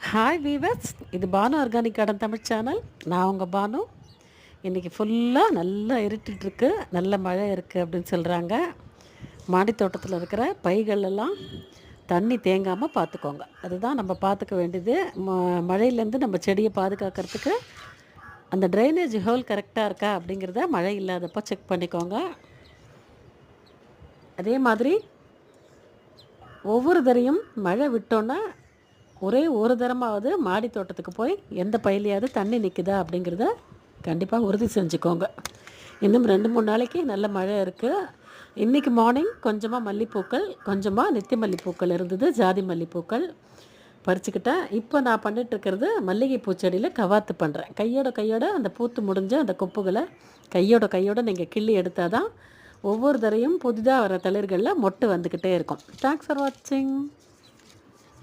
Hi viewers, இது Banu organic garden Tamil channel. நான் உங்கள் பானு. இன்றைக்கி ஃபுல்லாக நல்லா இருட்டிகிட்ருக்கு, நல்ல மழை இருக்குது அப்படின்னு சொல்கிறாங்க. மாடி தோட்டத்தில் இருக்கிற பைகளெல்லாம் தண்ணி தேங்காமல் பார்த்துக்கோங்க. அதுதான் நம்ம பார்த்துக்க வேண்டியது. மழையிலேருந்து நம்ம செடியை பாதுகாக்கிறதுக்கு அந்த ட்ரைனேஜ் ஹோல் கரெக்டாக இருக்கா அப்படிங்கிறத மழை இல்லாதப்போ செக் பண்ணிக்கோங்க. அதே மாதிரி ஒவ்வொரு தரையும் மழை விட்டோன்னா ஒரே ஒரு தரமாவது மாடி தோட்டத்துக்கு போய் எந்த பயிலையாவது தண்ணி நிற்குதா அப்படிங்கிறத கண்டிப்பாக உறுதி செஞ்சுக்கோங்க. இன்னும் 2-3 நாளைக்கு நல்ல மழை இருக்குது. இன்றைக்கி மார்னிங் கொஞ்சமாக மல்லிப்பூக்கள், கொஞ்சமாக நித்திய மல்லிப்பூக்கள் இருந்தது, ஜாதி மல்லிப்பூக்கள் பறிச்சுக்கிட்டேன். இப்போ நான் பண்ணிகிட்ருக்கிறது மல்லிகை பூச்செடியில் கவாத்து பண்ணுறேன். கையோட அந்த பூத்து முடிஞ்ச அந்த கொப்புகளை கையோட நீங்கள் கிள்ளி எடுத்தால் தான் ஒவ்வொரு தரையும் புதிதாக வர தளிர்களில் மொட்டு வந்துக்கிட்டே இருக்கும். தேங்க்ஸ் ஃபார் வாட்சிங்.